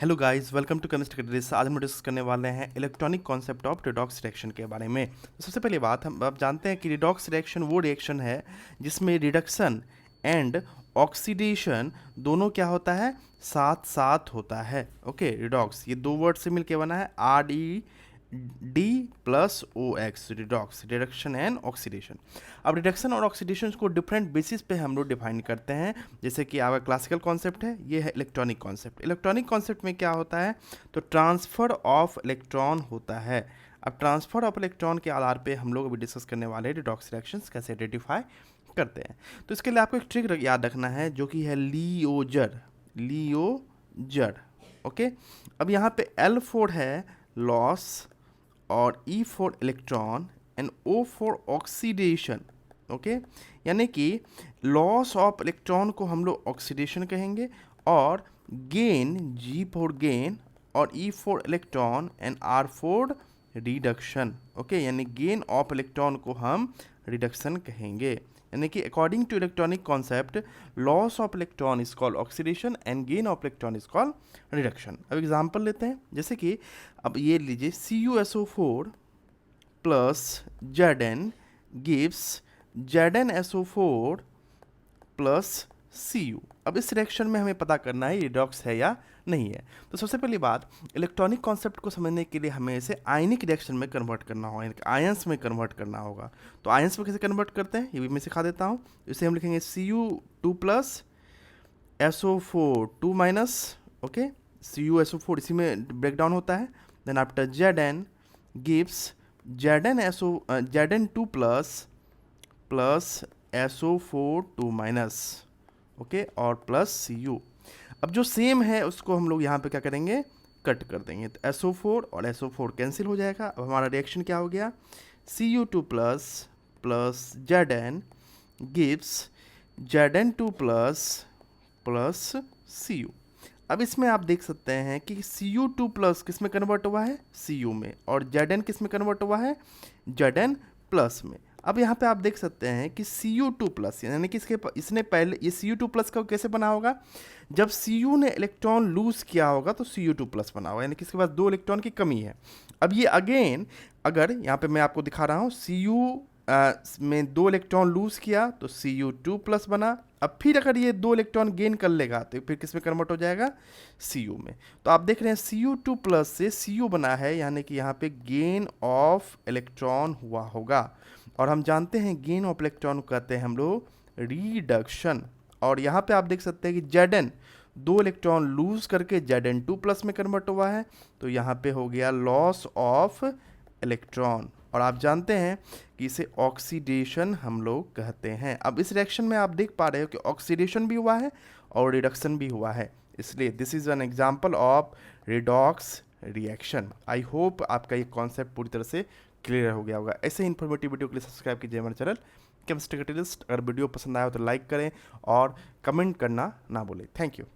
Hello guys, welcome to chemistry catalyst. आज हम discuss करने वाले हैं electronic concept of redox reaction के बारे में। तो सबसे पहली बात, हम आप जानते हैं कि रिडॉक्स रिएक्शन वो रिएक्शन है जिसमें रिडक्शन एंड ऑक्सीडेशन दोनों क्या होता है, साथ साथ होता है। ओके, रिडॉक्स ये दो वर्ड से मिलके बना है, RED plus OX, redox, reduction and oxidation. अब रिडक्शन और ऑक्सीडेशन को डिफरेंट बेसिस पे हम लोग डिफाइन करते हैं। जैसे कि आपका क्लासिकल कॉन्सेप्ट है, ये है इलेक्ट्रॉनिक कॉन्सेप्ट। इलेक्ट्रॉनिक कॉन्सेप्ट में क्या होता है, तो ट्रांसफ़र ऑफ इलेक्ट्रॉन होता है। अब ट्रांसफ़र ऑफ इलेक्ट्रॉन के आधार पे हम लोग अभी डिस्कस करने वाले हैं रिडॉक्स रिएक्शंस कैसे आइडेंटिफाई करते हैं। तो इसके लिए आपको एक ट्रिक याद रखना है जो कि है लियोजर। लियोजर, ओके। अब यहाँ पे L4 है लॉस और E for electron and O for oxidation. Okay, यानी कि लॉस ऑफ इलेक्ट्रॉन को हम लोग ऑक्सीडेशन कहेंगे और गेन G फॉर गेन और E for electron and R for reduction. Okay, यानी गेन ऑफ इलेक्ट्रॉन को हम रिडक्शन कहेंगे। यानी कि according to electronic concept, loss of electron is called oxidation and gain of electron is called reduction. अब example लेते हैं, जैसे कि अब ये लीजिए CuSO4 plus Zn gives ZnSO4 plus Cu। अब इस रिएक्शन में हमें पता करना है रिडॉक्स है या नहीं है। तो सबसे पहली बात, इलेक्ट्रॉनिक कॉन्सेप्ट को समझने के लिए हमें इसे आयनिक रिएक्शन में कन्वर्ट करना होगा, यानी आयंस में कन्वर्ट करना होगा। तो आयंस में कैसे कन्वर्ट करते हैं ये भी मैं सिखा देता हूँ। इसे हम लिखेंगे Cu2 plus SO4 2 minus, okay, CuSO4 इसी में ब्रेक डाउन होता है। Then after Zn gives Zn2 plus SO4 2 minus, okay, और प्लस Cu। अब जो सेम है उसको हम लोग यहाँ पे क्या करेंगे, कट कर देंगे। तो SO4 और SO4 कैंसिल हो जाएगा। अब हमारा रिएक्शन क्या हो गया, Cu2 plus Zn gives Zn2 plus Cu। अब इसमें आप देख सकते हैं कि Cu2 प्लस किस में कन्वर्ट हुआ है, Cu में, और Zn किस में कन्वर्ट हुआ है, Zn प्लस में। अब यहाँ पे आप देख सकते हैं कि Cu2 प्लस, यानी कि इसने पहले ये Cu2 प्लस का कैसे बना होगा, जब Cu ने इलेक्ट्रॉन लूज किया होगा तो Cu2 प्लस बना होगा, यानी कि इसके पास 2 इलेक्ट्रॉन की कमी है। अब ये अगेन, अगर यहाँ पे मैं आपको दिखा रहा हूँ Cu में 2 इलेक्ट्रॉन लूज किया तो Cu2 प्लस बना। अब फिर अगर ये 2 इलेक्ट्रॉन गेन कर लेगा तो फिर किस में कन्वर्ट हो जाएगा, Cu में। तो आप देख रहे हैं Cu2 प्लस से Cu बना है, यानी कि यहाँ पे गेन ऑफ इलेक्ट्रॉन हुआ होगा। और हम जानते हैं गेन ऑफ इलेक्ट्रॉन को कहते हैं हम लोग रिडक्शन। और यहाँ पे आप देख सकते हैं कि Zn 2 इलेक्ट्रॉन लूज करके Zn2 प्लस में कन्वर्ट हुआ है, तो यहाँ पे हो गया लॉस ऑफ इलेक्ट्रॉन। और आप जानते हैं कि इसे ऑक्सीडेशन हम लोग कहते हैं। अब इस रिएक्शन में आप देख पा रहे हो कि ऑक्सीडेशन भी हुआ है और रिडक्शन भी हुआ है, इसलिए this is an example of redox reaction. I hope आपका ये कॉन्सेप्ट पूरी तरह से क्लियर हो गया होगा। ऐसे ही इन्फॉर्मेटिव वीडियो के लिए सब्सक्राइब कीजिए हमारे चैनल केमिस्ट्री कैटलिस्ट। अगर वीडियो पसंद आया हो तो लाइक करें और कमेंट करना ना भूलें। Thank you.